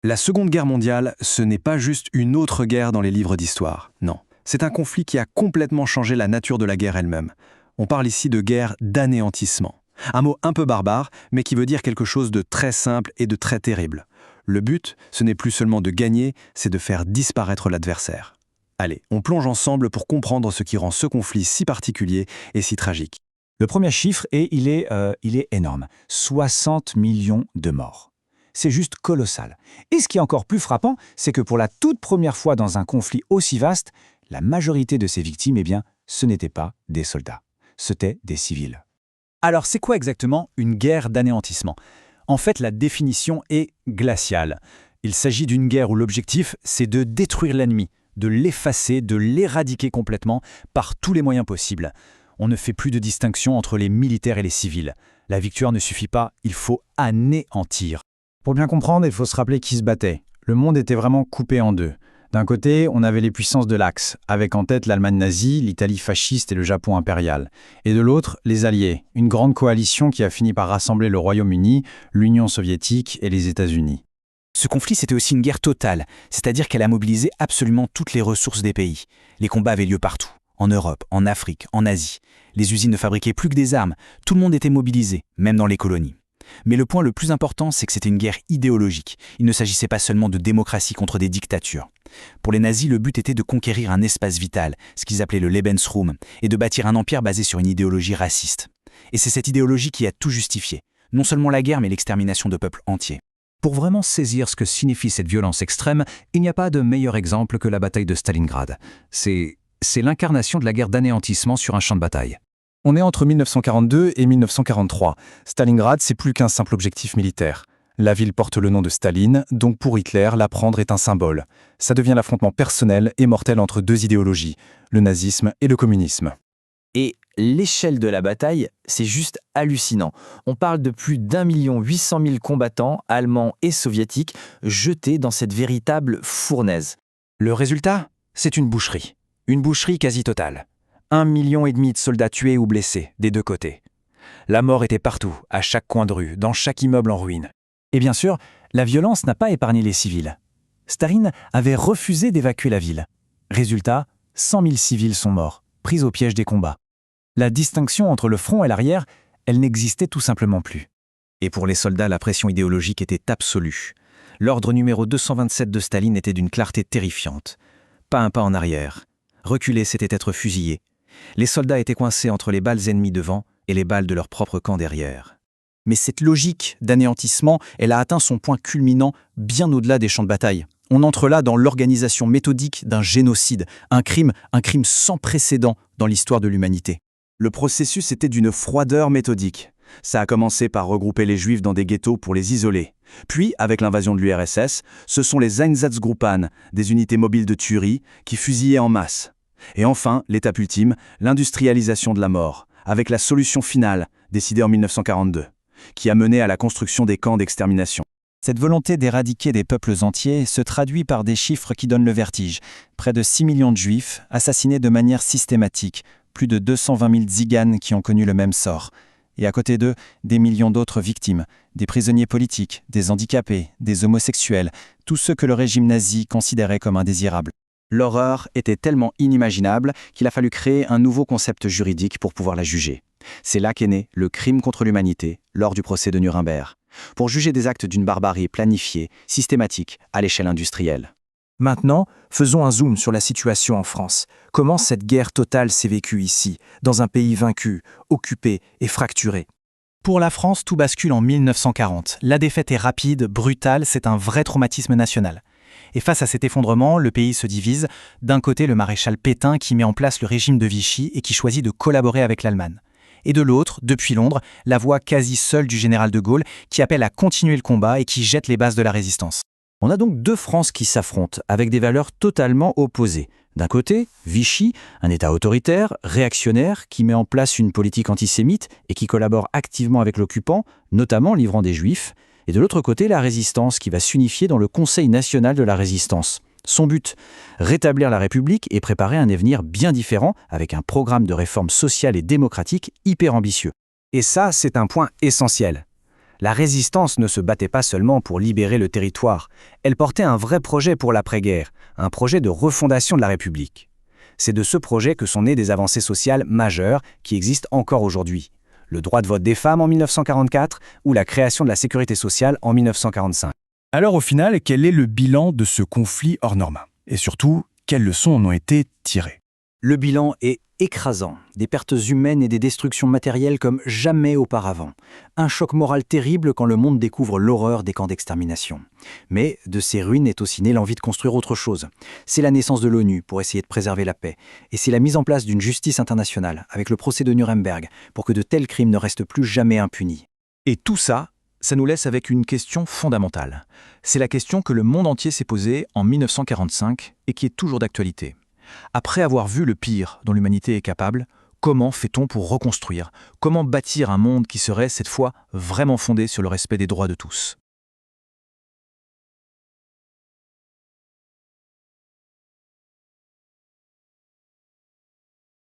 La Seconde Guerre mondiale, ce n'est pas juste une autre guerre dans les livres d'histoire, non. C'est un conflit qui a complètement changé la nature de la guerre elle-même. On parle ici de guerre d'anéantissement. Un mot un peu barbare, mais qui veut dire quelque chose de très simple et de très terrible. Le but, ce n'est plus seulement de gagner, c'est de faire disparaître l'adversaire. Allez, on plonge ensemble pour comprendre ce qui rend ce conflit si particulier et si tragique. Le premier chiffre, il est énorme. 60 millions de morts. C'est juste colossal. Et ce qui est encore plus frappant, c'est que pour la toute première fois dans un conflit aussi vaste, la majorité de ces victimes, ce n'étaient pas des soldats. C'étaient des civils. Alors, c'est quoi exactement une guerre d'anéantissement ? En fait, la définition est glaciale. Il s'agit d'une guerre où l'objectif, c'est de détruire l'ennemi, de l'effacer, de l'éradiquer complètement par tous les moyens possibles. On ne fait plus de distinction entre les militaires et les civils. La victoire ne suffit pas, il faut anéantir. Pour bien comprendre, il faut se rappeler qui se battait. Le monde était vraiment coupé en deux. D'un côté, on avait les puissances de l'Axe, avec en tête l'Allemagne nazie, l'Italie fasciste et le Japon impérial. Et de l'autre, les Alliés, une grande coalition qui a fini par rassembler le Royaume-Uni, l'Union soviétique et les États-Unis. Ce conflit, c'était aussi une guerre totale, c'est-à-dire qu'elle a mobilisé absolument toutes les ressources des pays. Les combats avaient lieu partout, en Europe, en Afrique, en Asie. Les usines ne fabriquaient plus que des armes, tout le monde était mobilisé, même dans les colonies. Mais le point le plus important, c'est que c'était une guerre idéologique. Il ne s'agissait pas seulement de démocratie contre des dictatures. Pour les nazis, le but était de conquérir un espace vital, ce qu'ils appelaient le Lebensraum, et de bâtir un empire basé sur une idéologie raciste. Et c'est cette idéologie qui a tout justifié. Non seulement la guerre, mais l'extermination de peuples entiers. Pour vraiment saisir ce que signifie cette violence extrême, il n'y a pas de meilleur exemple que la bataille de Stalingrad. C'est l'incarnation de la guerre d'anéantissement sur un champ de bataille. On est entre 1942 et 1943. Stalingrad, c'est plus qu'un simple objectif militaire. La ville porte le nom de Staline, donc pour Hitler, la prendre est un symbole. Ça devient l'affrontement personnel et mortel entre deux idéologies, le nazisme et le communisme. Et l'échelle de la bataille, c'est juste hallucinant. On parle de plus d'1,8 million combattants, allemands et soviétiques, jetés dans cette véritable fournaise. Le résultat, c'est une boucherie. Une boucherie quasi totale. 1,5 million de soldats tués ou blessés, des deux côtés. La mort était partout, à chaque coin de rue, dans chaque immeuble en ruine. Et bien sûr, la violence n'a pas épargné les civils. Staline avait refusé d'évacuer la ville. Résultat, 100 000 civils sont morts, pris au piège des combats. La distinction entre le front et l'arrière, elle n'existait tout simplement plus. Et pour les soldats, la pression idéologique était absolue. L'ordre numéro 227 de Staline était d'une clarté terrifiante. Pas un pas en arrière. Reculer, c'était être fusillé. Les soldats étaient coincés entre les balles ennemies devant et les balles de leur propre camp derrière. Mais cette logique d'anéantissement, elle a atteint son point culminant bien au-delà des champs de bataille. On entre là dans l'organisation méthodique d'un génocide, un crime sans précédent dans l'histoire de l'humanité. Le processus était d'une froideur méthodique. Ça a commencé par regrouper les Juifs dans des ghettos pour les isoler. Puis, avec l'invasion de l'URSS, ce sont les Einsatzgruppen, des unités mobiles de tuerie, qui fusillaient en masse. Et enfin, l'étape ultime, l'industrialisation de la mort, avec la solution finale, décidée en 1942, qui a mené à la construction des camps d'extermination. Cette volonté d'éradiquer des peuples entiers se traduit par des chiffres qui donnent le vertige. Près de 6 millions de Juifs assassinés de manière systématique, plus de 220 000 tziganes qui ont connu le même sort. Et à côté d'eux, des millions d'autres victimes, des prisonniers politiques, des handicapés, des homosexuels, tous ceux que le régime nazi considérait comme indésirables. L'horreur était tellement inimaginable qu'il a fallu créer un nouveau concept juridique pour pouvoir la juger. C'est là qu'est né le crime contre l'humanité lors du procès de Nuremberg, pour juger des actes d'une barbarie planifiée, systématique, à l'échelle industrielle. Maintenant, faisons un zoom sur la situation en France. Comment cette guerre totale s'est vécue ici, dans un pays vaincu, occupé et fracturé ? Pour la France, tout bascule en 1940. La défaite est rapide, brutale, c'est un vrai traumatisme national. Et face à cet effondrement, le pays se divise. D'un côté, le maréchal Pétain qui met en place le régime de Vichy et qui choisit de collaborer avec l'Allemagne. Et de l'autre, depuis Londres, la voix quasi seule du général de Gaulle qui appelle à continuer le combat et qui jette les bases de la résistance. On a donc deux France qui s'affrontent, avec des valeurs totalement opposées. D'un côté, Vichy, un État autoritaire, réactionnaire, qui met en place une politique antisémite et qui collabore activement avec l'occupant, notamment livrant des Juifs. Et de l'autre côté, la Résistance, qui va s'unifier dans le Conseil national de la Résistance. Son but, rétablir la République et préparer un avenir bien différent, avec un programme de réforme sociale et démocratique hyper ambitieux. Et ça, c'est un point essentiel. La résistance ne se battait pas seulement pour libérer le territoire, elle portait un vrai projet pour l'après-guerre, un projet de refondation de la République. C'est de ce projet que sont nées des avancées sociales majeures qui existent encore aujourd'hui. Le droit de vote des femmes en 1944 ou la création de la sécurité sociale en 1945. Alors au final, quel est le bilan de ce conflit hors norme? Et surtout, quelles leçons en ont été tirées? Le bilan est écrasant, des pertes humaines et des destructions matérielles comme jamais auparavant. Un choc moral terrible quand le monde découvre l'horreur des camps d'extermination. Mais de ces ruines est aussi née l'envie de construire autre chose. C'est la naissance de l'ONU pour essayer de préserver la paix. Et c'est la mise en place d'une justice internationale, avec le procès de Nuremberg, pour que de tels crimes ne restent plus jamais impunis. Et tout ça, ça nous laisse avec une question fondamentale. C'est la question que le monde entier s'est posée en 1945 et qui est toujours d'actualité. Après avoir vu le pire dont l'humanité est capable, comment fait-on pour reconstruire? Comment bâtir un monde qui serait, cette fois, vraiment fondé sur le respect des droits de tous?